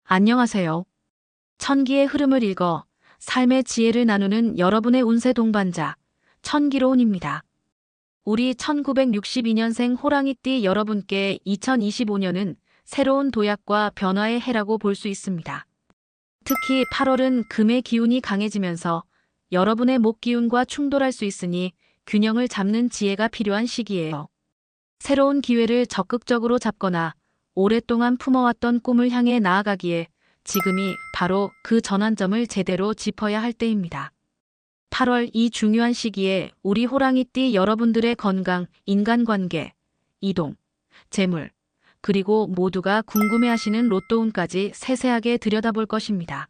안녕하세요. 천기의 흐름을 읽어 삶의 지혜를 나누는 여러분의 운세 동반자 천기로운입니다. 우리 1962년생 호랑이띠 여러분께 2025년은 새로운 도약과 변화의 해라고 볼 수 있습니다. 특히 8월은 금의 기운이 강해지면서 여러분의 목 기운과 충돌할 수 있으니 균형을 잡는 지혜가 필요한 시기예요. 새로운 기회를 적극적으로 잡거나 오랫동안 품어왔던 꿈을 향해 나아가기에 지금이 바로 그 전환점을 제대로 짚어야 할 때입니다. 8월 이 중요한 시기에 우리 호랑이띠 여러분들의 건강, 인간관계, 이동, 재물, 그리고 모두가 궁금해하시는 로또운까지 세세하게 들여다볼 것입니다.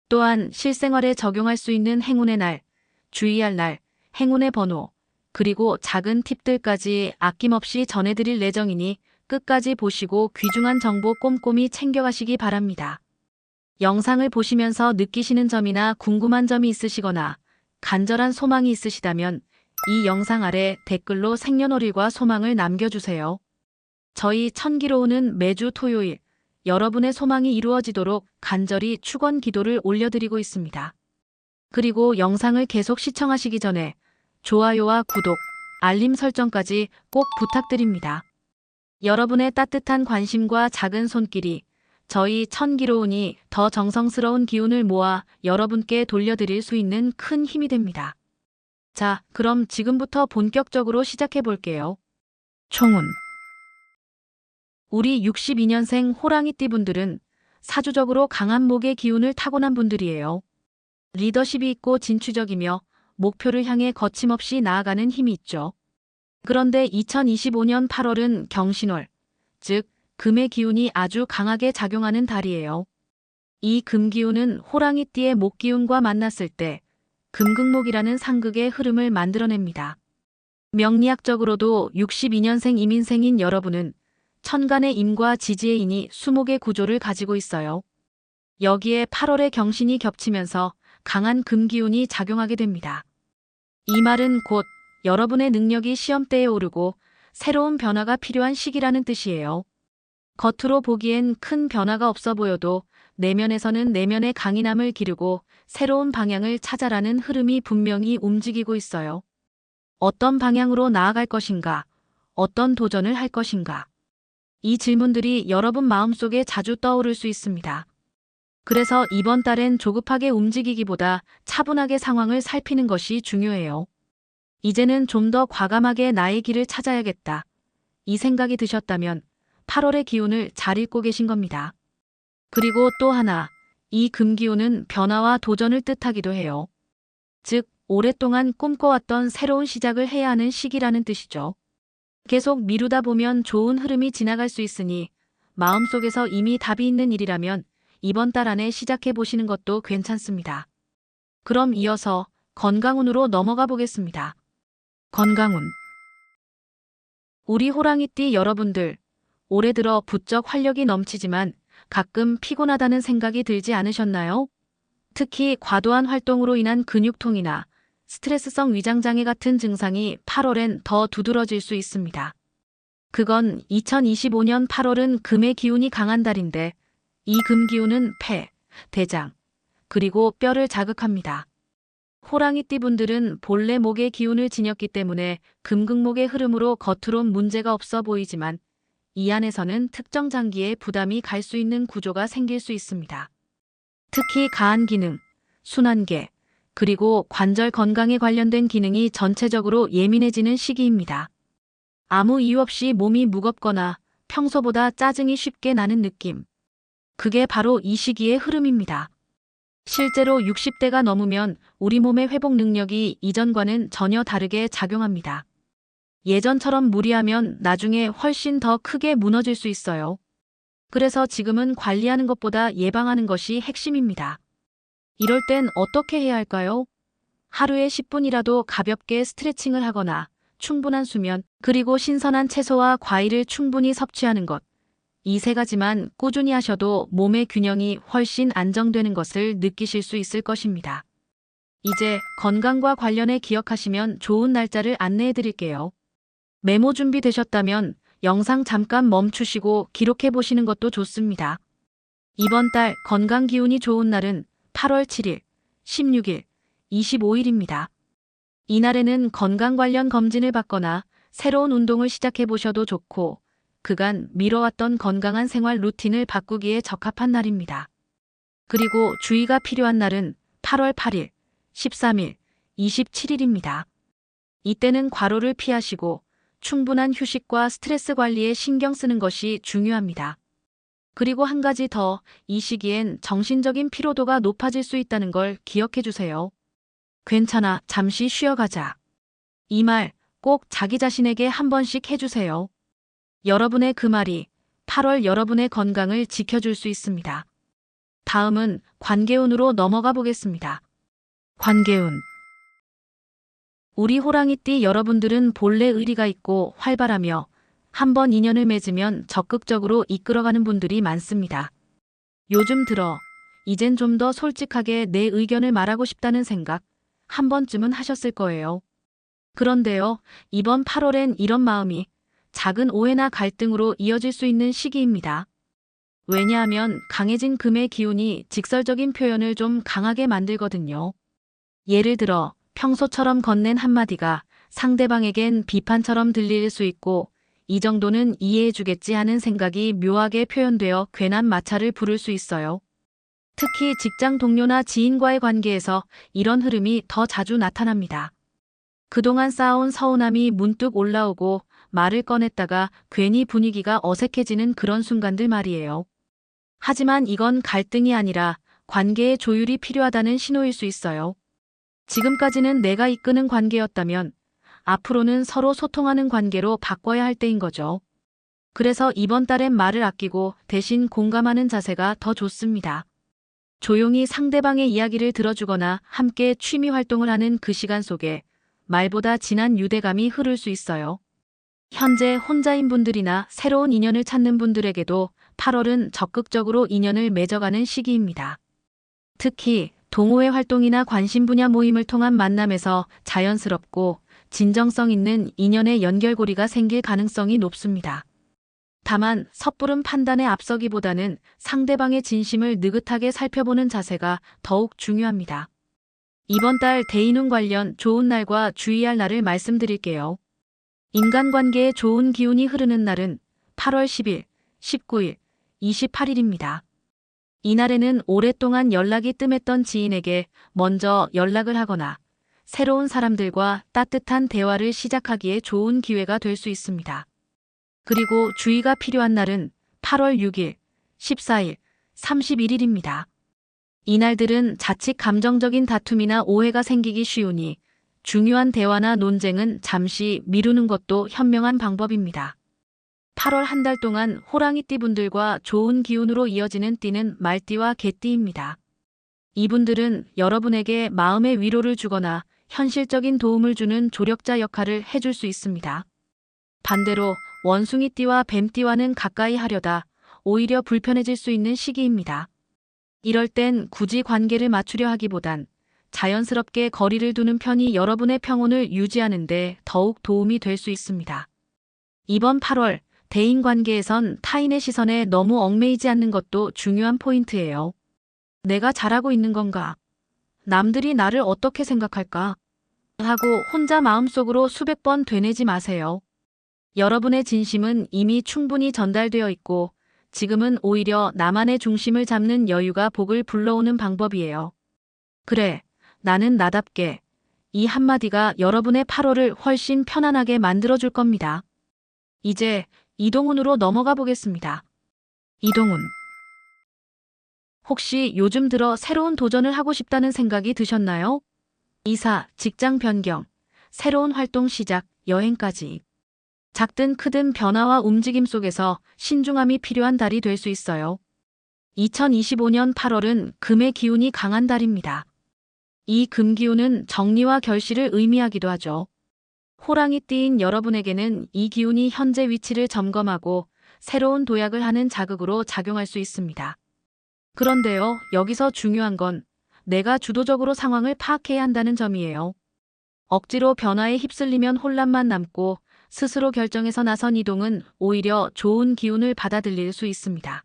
또한 실생활에 적용할 수 있는 행운의 날, 주의할 날, 행운의 번호, 그리고 작은 팁들까지 아낌없이 전해드릴 예정이니 끝까지 보시고 귀중한 정보 꼼꼼히 챙겨가시기 바랍니다. 영상을 보시면서 느끼시는 점이나 궁금한 점이 있으시거나 간절한 소망이 있으시다면 이 영상 아래 댓글로 생년월일과 소망을 남겨주세요. 저희 천기로운은 매주 토요일 여러분의 소망이 이루어지도록 간절히 축원 기도를 올려드리고 있습니다. 그리고 영상을 계속 시청하시기 전에 좋아요와 구독, 알림 설정까지 꼭 부탁드립니다. 여러분의 따뜻한 관심과 작은 손길이 저희 천기로운이 더 정성스러운 기운을 모아 여러분께 돌려드릴 수 있는 큰 힘이 됩니다. 자, 그럼 지금부터 본격적으로 시작해 볼게요. 총운. 우리 62년생 호랑이띠 분들은 사주적으로 강한 목의 기운을 타고난 분들이에요. 리더십이 있고 진취적이며 목표를 향해 거침없이 나아가는 힘이 있죠. 그런데 2025년 8월은 경신월, 즉 금의 기운이 아주 강하게 작용하는 달이에요. 이 금기운은 호랑이띠의 목기운과 만났을 때 금극목이라는 상극의 흐름을 만들어냅니다. 명리학적으로도 62년생 임인생인 여러분은 천간의 임과 지지의 인이 수목의 구조를 가지고 있어요. 여기에 8월의 경신이 겹치면서 강한 금기운이 작용하게 됩니다. 이 말은 곧 여러분의 능력이 시험대에 오르고 새로운 변화가 필요한 시기라는 뜻이에요. 겉으로 보기엔 큰 변화가 없어 보여도 내면에서는 내면의 강인함을 기르고 새로운 방향을 찾아라는 흐름이 분명히 움직이고 있어요. 어떤 방향으로 나아갈 것인가? 어떤 도전을 할 것인가? 이 질문들이 여러분 마음속에 자주 떠오를 수 있습니다. 그래서 이번 달엔 조급하게 움직이기보다 차분하게 상황을 살피는 것이 중요해요. 이제는 좀 더 과감하게 나의 길을 찾아야겠다. 이 생각이 드셨다면 8월의 기운을 잘 읽고 계신 겁니다. 그리고 또 하나, 이 금기운은 변화와 도전을 뜻하기도 해요. 즉, 오랫동안 꿈꿔왔던 새로운 시작을 해야 하는 시기라는 뜻이죠. 계속 미루다 보면 좋은 흐름이 지나갈 수 있으니 마음속에서 이미 답이 있는 일이라면 이번 달 안에 시작해 보시는 것도 괜찮습니다. 그럼 이어서 건강운으로 넘어가 보겠습니다. 건강운. 우리 호랑이띠 여러분들, 올해 들어 부쩍 활력이 넘치지만 가끔 피곤하다는 생각이 들지 않으셨나요? 특히 과도한 활동으로 인한 근육통이나 스트레스성 위장장애 같은 증상이 8월엔 더 두드러질 수 있습니다. 그건 2025년 8월은 금의 기운이 강한 달인데 이 금기운은 폐, 대장, 그리고 뼈를 자극합니다. 호랑이띠 분들은 본래 목의 기운을 지녔기 때문에 금극목의 흐름으로 겉으론 문제가 없어 보이지만 이 안에서는 특정 장기에 부담이 갈 수 있는 구조가 생길 수 있습니다. 특히 가한 기능, 순환계, 그리고 관절 건강에 관련된 기능이 전체적으로 예민해지는 시기입니다. 아무 이유 없이 몸이 무겁거나 평소보다 짜증이 쉽게 나는 느낌. 그게 바로 이 시기의 흐름입니다. 실제로 60대가 넘으면 우리 몸의 회복 능력이 이전과는 전혀 다르게 작용합니다. 예전처럼 무리하면 나중에 훨씬 더 크게 무너질 수 있어요. 그래서 지금은 관리하는 것보다 예방하는 것이 핵심입니다. 이럴 땐 어떻게 해야 할까요? 하루에 10분이라도 가볍게 스트레칭을 하거나 충분한 수면, 그리고 신선한 채소와 과일을 충분히 섭취하는 것. 이 세 가지만 꾸준히 하셔도 몸의 균형이 훨씬 안정되는 것을 느끼실 수 있을 것입니다. 이제 건강과 관련해 기억하시면 좋은 날짜를 안내해 드릴게요. 메모 준비되셨다면 영상 잠깐 멈추시고 기록해 보시는 것도 좋습니다. 이번 달 건강 기운이 좋은 날은 8월 7일, 16일, 25일입니다. 이날에는 건강 관련 검진을 받거나 새로운 운동을 시작해 보셔도 좋고, 그간 미뤄왔던 건강한 생활 루틴을 바꾸기에 적합한 날입니다. 그리고 주의가 필요한 날은 8월 8일, 13일, 27일입니다. 이때는 과로를 피하시고 충분한 휴식과 스트레스 관리에 신경 쓰는 것이 중요합니다. 그리고 한 가지 더, 이 시기엔 정신적인 피로도가 높아질 수 있다는 걸 기억해 주세요. 괜찮아, 잠시 쉬어가자. 이 말 꼭 자기 자신에게 한 번씩 해주세요. 여러분의 그 말이 8월 여러분의 건강을 지켜줄 수 있습니다. 다음은 관계운으로 넘어가 보겠습니다. 관계운. 우리 호랑이띠 여러분들은 본래 의리가 있고 활발하며 한번 인연을 맺으면 적극적으로 이끌어가는 분들이 많습니다. 요즘 들어 이젠 좀 더 솔직하게 내 의견을 말하고 싶다는 생각 한 번쯤은 하셨을 거예요. 그런데요, 이번 8월엔 이런 마음이 작은 오해나 갈등으로 이어질 수 있는 시기입니다. 왜냐하면 강해진 금의 기운이 직설적인 표현을 좀 강하게 만들거든요. 예를 들어 평소처럼 건넨 한마디가 상대방에겐 비판처럼 들릴 수 있고, 이 정도는 이해해주겠지 하는 생각이 묘하게 표현되어 괜한 마찰을 부를 수 있어요. 특히 직장 동료나 지인과의 관계에서 이런 흐름이 더 자주 나타납니다. 그동안 쌓아온 서운함이 문득 올라오고 말을 꺼냈다가 괜히 분위기가 어색해지는 그런 순간들 말이에요. 하지만 이건 갈등이 아니라 관계의 조율이 필요하다는 신호일 수 있어요. 지금까지는 내가 이끄는 관계였다면 앞으로는 서로 소통하는 관계로 바꿔야 할 때인 거죠. 그래서 이번 달엔 말을 아끼고 대신 공감하는 자세가 더 좋습니다. 조용히 상대방의 이야기를 들어주거나 함께 취미 활동을 하는 그 시간 속에 말보다 진한 유대감이 흐를 수 있어요. 현재 혼자인 분들이나 새로운 인연을 찾는 분들에게도 8월은 적극적으로 인연을 맺어가는 시기입니다. 특히 동호회 활동이나 관심 분야 모임을 통한 만남에서 자연스럽고 진정성 있는 인연의 연결고리가 생길 가능성이 높습니다. 다만 섣부른 판단에 앞서기보다는 상대방의 진심을 느긋하게 살펴보는 자세가 더욱 중요합니다. 이번 달 대인운 관련 좋은 날과 주의할 날을 말씀드릴게요. 인간관계에 좋은 기운이 흐르는 날은 8월 10일, 19일, 28일입니다. 이날에는 오랫동안 연락이 뜸했던 지인에게 먼저 연락을 하거나 새로운 사람들과 따뜻한 대화를 시작하기에 좋은 기회가 될 수 있습니다. 그리고 주의가 필요한 날은 8월 6일, 14일, 31일입니다. 이날들은 자칫 감정적인 다툼이나 오해가 생기기 쉬우니 중요한 대화나 논쟁은 잠시 미루는 것도 현명한 방법입니다. 8월 한 달 동안 호랑이띠 분들과 좋은 기운으로 이어지는 띠는 말띠와 개띠입니다. 이분들은 여러분에게 마음의 위로를 주거나 현실적인 도움을 주는 조력자 역할을 해줄 수 있습니다. 반대로 원숭이띠와 뱀띠와는 가까이 하려다 오히려 불편해질 수 있는 시기입니다. 이럴 땐 굳이 관계를 맞추려 하기보단 자연스럽게 거리를 두는 편이 여러분의 평온을 유지하는 데 더욱 도움이 될 수 있습니다. 이번 8월 대인관계에선 타인의 시선에 너무 얽매이지 않는 것도 중요한 포인트예요. 내가 잘하고 있는 건가? 남들이 나를 어떻게 생각할까? 하고 혼자 마음속으로 수백 번 되뇌지 마세요. 여러분의 진심은 이미 충분히 전달되어 있고 지금은 오히려 나만의 중심을 잡는 여유가 복을 불러오는 방법이에요. 그래, 나는 나답게. 이 한마디가 여러분의 8월을 훨씬 편안하게 만들어줄 겁니다. 이제 이동운으로 넘어가 보겠습니다. 이동운. 혹시 요즘 들어 새로운 도전을 하고 싶다는 생각이 드셨나요? 이사, 직장 변경, 새로운 활동 시작, 여행까지. 작든 크든 변화와 움직임 속에서 신중함이 필요한 달이 될 수 있어요. 2025년 8월은 금의 기운이 강한 달입니다. 이 금기운은 정리와 결실을 의미하기도 하죠. 호랑이띠인 여러분에게는 이 기운이 현재 위치를 점검하고 새로운 도약을 하는 자극으로 작용할 수 있습니다. 그런데요, 여기서 중요한 건 내가 주도적으로 상황을 파악해야 한다는 점이에요. 억지로 변화에 휩쓸리면 혼란만 남고 스스로 결정해서 나선 이동은 오히려 좋은 기운을 받아들일 수 있습니다.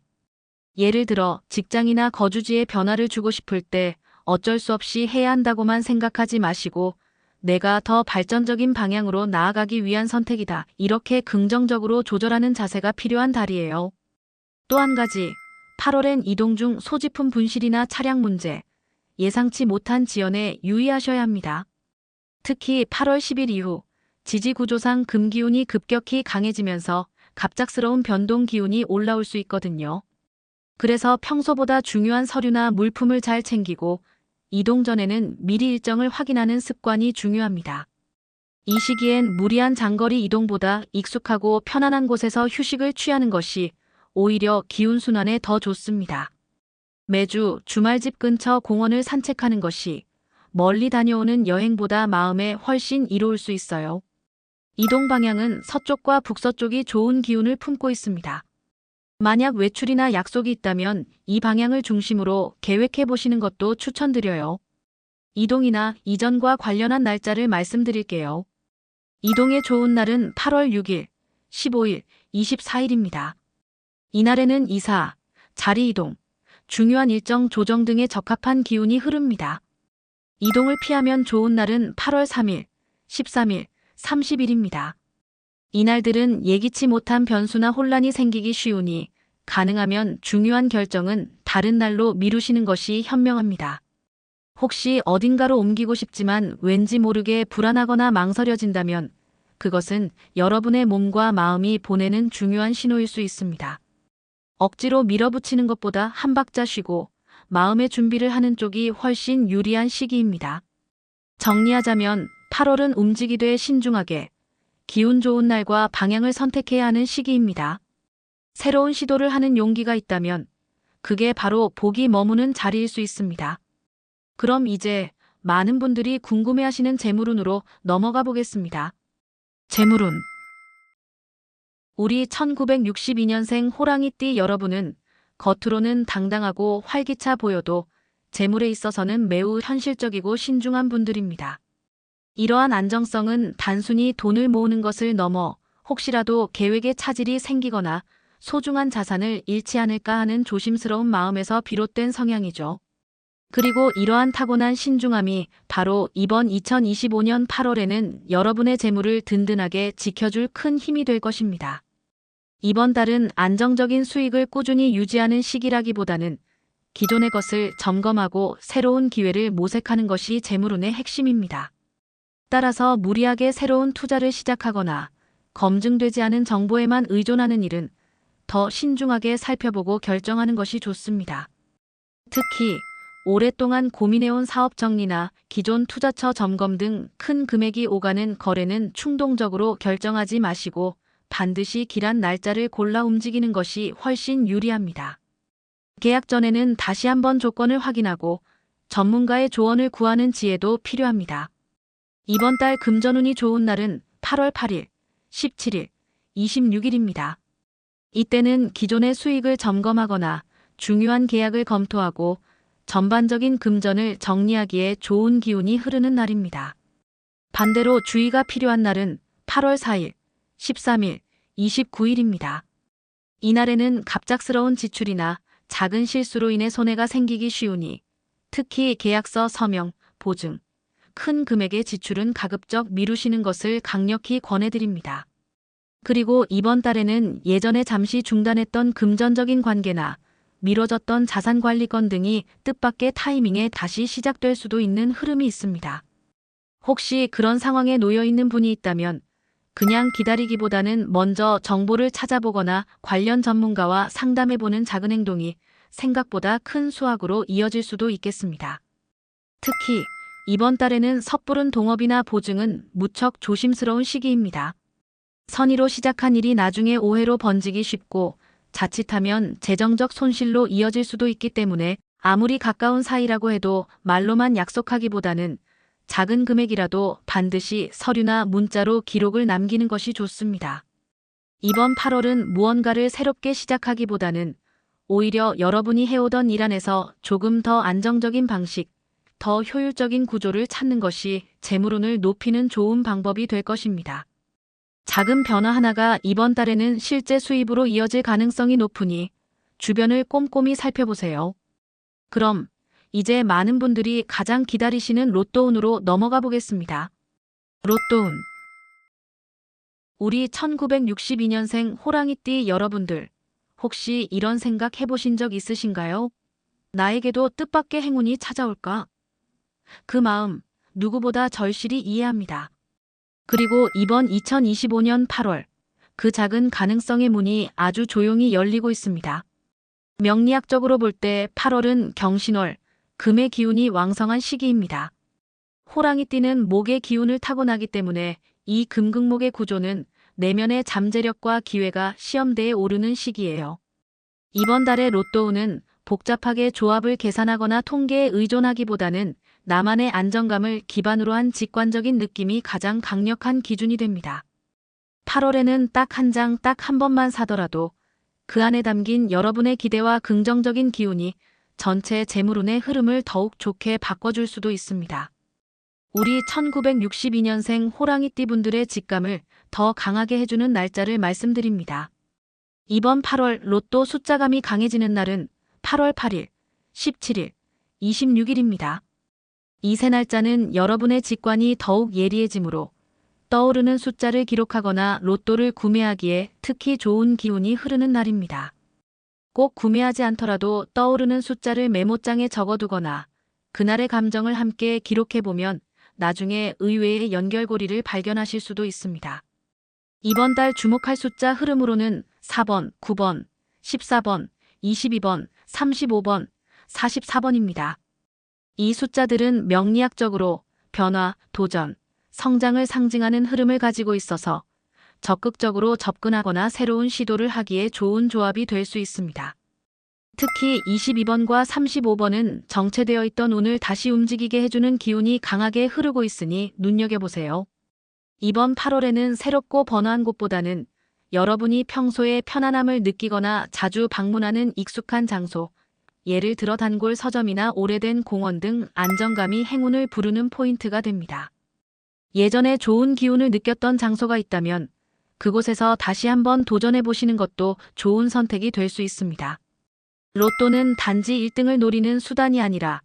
예를 들어 직장이나 거주지에 변화를 주고 싶을 때 어쩔 수 없이 해야 한다고만 생각하지 마시고 내가 더 발전적인 방향으로 나아가기 위한 선택이다. 이렇게 긍정적으로 조절하는 자세가 필요한 달이에요. 또 한 가지, 8월엔 이동 중 소지품 분실이나 차량 문제, 예상치 못한 지연에 유의하셔야 합니다. 특히 8월 10일 이후 지지구조상 금기운이 급격히 강해지면서 갑작스러운 변동 기운이 올라올 수 있거든요. 그래서 평소보다 중요한 서류나 물품을 잘 챙기고 이동 전에는 미리 일정을 확인하는 습관이 중요합니다. 이 시기엔 무리한 장거리 이동보다 익숙하고 편안한 곳에서 휴식을 취하는 것이 오히려 기운 순환에 더 좋습니다. 매주 주말집 근처 공원을 산책하는 것이 멀리 다녀오는 여행보다 마음에 훨씬 이로울 수 있어요. 이동 방향은 서쪽과 북서쪽이 좋은 기운을 품고 있습니다. 만약 외출이나 약속이 있다면 이 방향을 중심으로 계획해 보시는 것도 추천드려요. 이동이나 이전과 관련한 날짜를 말씀드릴게요. 이동에 좋은 날은 8월 6일, 15일, 24일입니다. 이날에는 이사, 자리 이동, 중요한 일정 조정 등에 적합한 기운이 흐릅니다. 이동을 피하면 좋은 날은 8월 3일, 13일, 30일입니다. 이날들은 예기치 못한 변수나 혼란이 생기기 쉬우니 가능하면 중요한 결정은 다른 날로 미루시는 것이 현명합니다. 혹시 어딘가로 옮기고 싶지만 왠지 모르게 불안하거나 망설여진다면 그것은 여러분의 몸과 마음이 보내는 중요한 신호일 수 있습니다. 억지로 밀어붙이는 것보다 한 박자 쉬고 마음의 준비를 하는 쪽이 훨씬 유리한 시기입니다. 정리하자면 8월은 움직이되 신중하게 기운 좋은 날과 방향을 선택해야 하는 시기입니다. 새로운 시도를 하는 용기가 있다면 그게 바로 복이 머무는 자리일 수 있습니다. 그럼 이제 많은 분들이 궁금해하시는 재물운으로 넘어가 보겠습니다. 재물운. 우리 1962년생 호랑이띠 여러분은 겉으로는 당당하고 활기차 보여도 재물에 있어서는 매우 현실적이고 신중한 분들입니다. 이러한 안정성은 단순히 돈을 모으는 것을 넘어 혹시라도 계획에 차질이 생기거나 소중한 자산을 잃지 않을까 하는 조심스러운 마음에서 비롯된 성향이죠. 그리고 이러한 타고난 신중함이 바로 이번 2025년 8월에는 여러분의 재물을 든든하게 지켜줄 큰 힘이 될 것입니다. 이번 달은 안정적인 수익을 꾸준히 유지하는 시기라기보다는 기존의 것을 점검하고 새로운 기회를 모색하는 것이 재물운의 핵심입니다. 따라서 무리하게 새로운 투자를 시작하거나 검증되지 않은 정보에만 의존하는 일은 더 신중하게 살펴보고 결정하는 것이 좋습니다. 특히 오랫동안 고민해온 사업 정리나 기존 투자처 점검 등 큰 금액이 오가는 거래는 충동적으로 결정하지 마시고 반드시 길한 날짜를 골라 움직이는 것이 훨씬 유리합니다. 계약 전에는 다시 한번 조건을 확인하고 전문가의 조언을 구하는 지혜도 필요합니다. 이번 달 금전운이 좋은 날은 8월 8일, 17일, 26일입니다. 이때는 기존의 수익을 점검하거나 중요한 계약을 검토하고 전반적인 금전을 정리하기에 좋은 기운이 흐르는 날입니다. 반대로 주의가 필요한 날은 8월 4일, 13일, 29일입니다. 이날에는 갑작스러운 지출이나 작은 실수로 인해 손해가 생기기 쉬우니 특히 계약서 서명, 보증, 큰 금액의 지출은 가급적 미루시는 것을 강력히 권해드립니다. 그리고 이번 달에는 예전에 잠시 중단했던 금전적인 관계나 미뤄졌던 자산관리 건 등이 뜻밖의 타이밍에 다시 시작될 수도 있는 흐름이 있습니다. 혹시 그런 상황에 놓여 있는 분이 있다면 그냥 기다리기보다는 먼저 정보를 찾아보거나 관련 전문가와 상담해보는 작은 행동이 생각보다 큰 수확으로 이어질 수도 있겠습니다. 특히 이번 달에는 섣부른 동업이나 보증은 무척 조심스러운 시기입니다. 선의로 시작한 일이 나중에 오해로 번지기 쉽고 자칫하면 재정적 손실로 이어질 수도 있기 때문에 아무리 가까운 사이라고 해도 말로만 약속하기보다는 작은 금액이라도 반드시 서류나 문자로 기록을 남기는 것이 좋습니다. 이번 8월은 무언가를 새롭게 시작하기보다는 오히려 여러분이 해오던 일 안에서 조금 더 안정적인 방식, 더 효율적인 구조를 찾는 것이 재물운을 높이는 좋은 방법이 될 것입니다. 작은 변화 하나가 이번 달에는 실제 수입으로 이어질 가능성이 높으니 주변을 꼼꼼히 살펴보세요. 그럼 이제 많은 분들이 가장 기다리시는 로또운으로 넘어가 보겠습니다. 로또운. 우리 1962년생 호랑이띠 여러분들, 혹시 이런 생각 해보신 적 있으신가요? 나에게도 뜻밖의 행운이 찾아올까? 그 마음 누구보다 절실히 이해합니다. 그리고 이번 2025년 8월, 그 작은 가능성의 문이 아주 조용히 열리고 있습니다. 명리학적으로 볼 때 8월은 경신월, 금의 기운이 왕성한 시기입니다. 호랑이띠는 목의 기운을 타고나기 때문에 이 금극목의 구조는 내면의 잠재력과 기회가 시험대에 오르는 시기예요. 이번 달의 로또운은 복잡하게 조합을 계산하거나 통계에 의존하기보다는 나만의 안정감을 기반으로 한 직관적인 느낌이 가장 강력한 기준이 됩니다. 8월에는 딱 한 장, 딱 한 번만 사더라도 그 안에 담긴 여러분의 기대와 긍정적인 기운이 전체 재물운의 흐름을 더욱 좋게 바꿔줄 수도 있습니다. 우리 1962년생 호랑이띠 분들의 직감을 더 강하게 해주는 날짜를 말씀드립니다. 이번 8월 로또 숫자감이 강해지는 날은 8월 8일, 17일, 26일입니다. 이 세 날짜는 여러분의 직관이 더욱 예리해지므로 떠오르는 숫자를 기록하거나 로또를 구매하기에 특히 좋은 기운이 흐르는 날입니다. 꼭 구매하지 않더라도 떠오르는 숫자를 메모장에 적어두거나 그날의 감정을 함께 기록해보면 나중에 의외의 연결고리를 발견하실 수도 있습니다. 이번 달 주목할 숫자 흐름으로는 4번, 9번, 14번, 22번, 35번, 44번입니다. 이 숫자들은 명리학적으로 변화, 도전, 성장을 상징하는 흐름을 가지고 있어서 적극적으로 접근하거나 새로운 시도를 하기에 좋은 조합이 될 수 있습니다. 특히 22번과 35번은 정체되어 있던 운을 다시 움직이게 해주는 기운이 강하게 흐르고 있으니 눈여겨보세요. 이번 8월에는 새롭고 번화한 곳보다는 여러분이 평소에 편안함을 느끼거나 자주 방문하는 익숙한 장소, 예를 들어 단골 서점이나 오래된 공원 등 안정감이 행운을 부르는 포인트가 됩니다. 예전에 좋은 기운을 느꼈던 장소가 있다면 그곳에서 다시 한번 도전해 보시는 것도 좋은 선택이 될 수 있습니다. 로또는 단지 1등을 노리는 수단이 아니라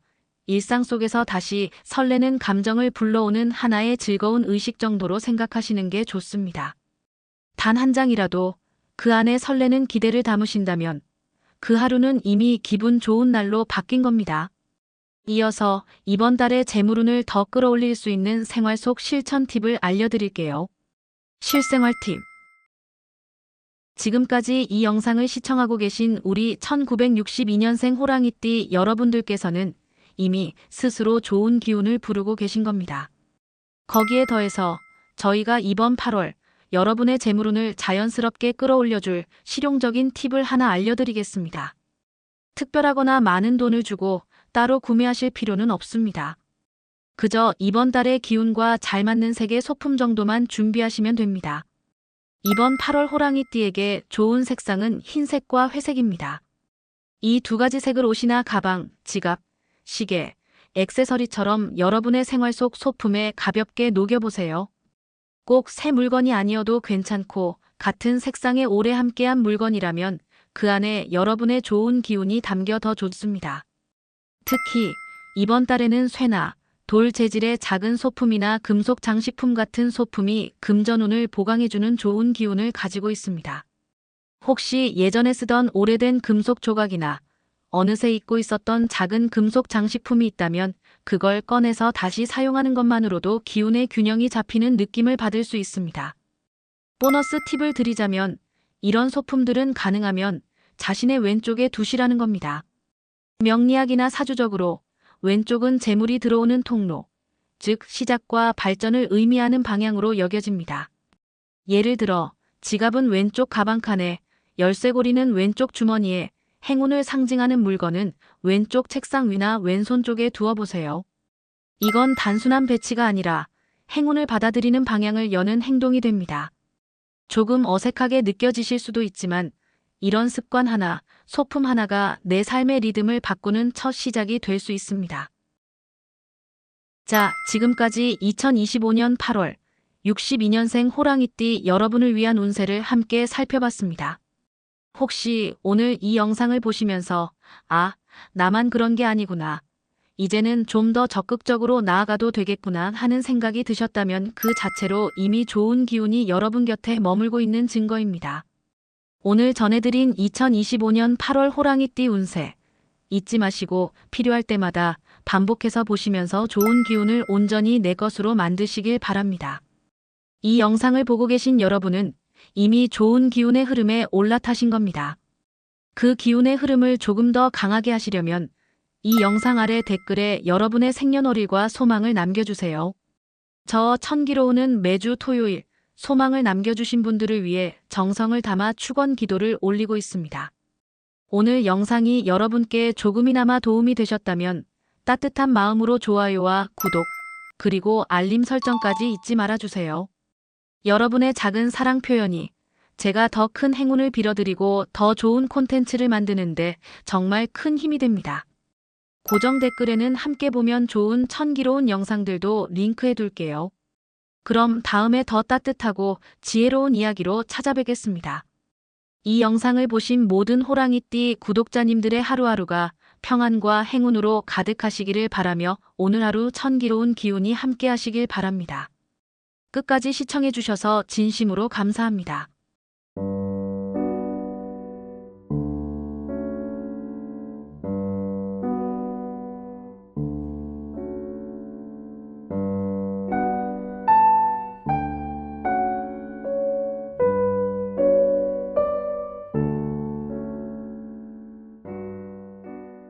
일상 속에서 다시 설레는 감정을 불러오는 하나의 즐거운 의식 정도로 생각하시는 게 좋습니다. 단 한 장이라도 그 안에 설레는 기대를 담으신다면 그 하루는 이미 기분 좋은 날로 바뀐 겁니다. 이어서 이번 달의 재물운을 더 끌어올릴 수 있는 생활 속 실천 팁을 알려드릴게요. 실생활 팁. 지금까지 이 영상을 시청하고 계신 우리 1962년생 호랑이띠 여러분들께서는 이미 스스로 좋은 기운을 부르고 계신 겁니다. 거기에 더해서 저희가 이번 8월 여러분의 재물운을 자연스럽게 끌어올려줄 실용적인 팁을 하나 알려드리겠습니다. 특별하거나 많은 돈을 주고 따로 구매하실 필요는 없습니다. 그저 이번 달의 기운과 잘 맞는 색의 소품 정도만 준비하시면 됩니다. 이번 8월 호랑이띠에게 좋은 색상은 흰색과 회색입니다. 이 두 가지 색을 옷이나 가방, 지갑, 시계, 액세서리처럼 여러분의 생활 속 소품에 가볍게 녹여보세요. 꼭 새 물건이 아니어도 괜찮고 같은 색상에 오래 함께한 물건이라면 그 안에 여러분의 좋은 기운이 담겨 더 좋습니다. 특히 이번 달에는 쇠나 돌 재질의 작은 소품이나 금속 장식품 같은 소품이 금전운을 보강해주는 좋은 기운을 가지고 있습니다. 혹시 예전에 쓰던 오래된 금속 조각이나 어느새 잊고 있었던 작은 금속 장식품이 있다면 그걸 꺼내서 다시 사용하는 것만으로도 기운의 균형이 잡히는 느낌을 받을 수 있습니다. 보너스 팁을 드리자면 이런 소품들은 가능하면 자신의 왼쪽에 두시라는 겁니다. 명리학이나 사주적으로 왼쪽은 재물이 들어오는 통로, 즉 시작과 발전을 의미하는 방향으로 여겨집니다. 예를 들어 지갑은 왼쪽 가방칸에, 열쇠고리는 왼쪽 주머니에, 행운을 상징하는 물건은 왼쪽 책상 위나 왼손 쪽에 두어보세요. 이건 단순한 배치가 아니라 행운을 받아들이는 방향을 여는 행동이 됩니다. 조금 어색하게 느껴지실 수도 있지만 이런 습관 하나, 소품 하나가 내 삶의 리듬을 바꾸는 첫 시작이 될 수 있습니다. 자, 지금까지 2025년 8월 62년생 호랑이띠 여러분을 위한 운세를 함께 살펴봤습니다. 혹시 오늘 이 영상을 보시면서 아, 나만 그런 게 아니구나. 이제는 좀 더 적극적으로 나아가도 되겠구나 하는 생각이 드셨다면 그 자체로 이미 좋은 기운이 여러분 곁에 머물고 있는 증거입니다. 오늘 전해드린 2025년 8월 호랑이띠 운세 잊지 마시고 필요할 때마다 반복해서 보시면서 좋은 기운을 온전히 내 것으로 만드시길 바랍니다. 이 영상을 보고 계신 여러분은 이미 좋은 기운의 흐름에 올라타신 겁니다. 그 기운의 흐름을 조금 더 강하게 하시려면 이 영상 아래 댓글에 여러분의 생년월일과 소망을 남겨주세요. 저 천기로우는 매주 토요일 소망을 남겨주신 분들을 위해 정성을 담아 축원 기도를 올리고 있습니다. 오늘 영상이 여러분께 조금이나마 도움이 되셨다면 따뜻한 마음으로 좋아요와 구독, 그리고 알림 설정까지 잊지 말아주세요. 여러분의 작은 사랑 표현이 제가 더 큰 행운을 빌어드리고 더 좋은 콘텐츠를 만드는데 정말 큰 힘이 됩니다. 고정 댓글에는 함께 보면 좋은 천기로운 영상들도 링크해 둘게요. 그럼 다음에 더 따뜻하고 지혜로운 이야기로 찾아뵙겠습니다. 이 영상을 보신 모든 호랑이띠 구독자님들의 하루하루가 평안과 행운으로 가득하시기를 바라며 오늘 하루 천기로운 기운이 함께 하시길 바랍니다. 끝까지 시청해 주셔서 진심으로 감사합니다.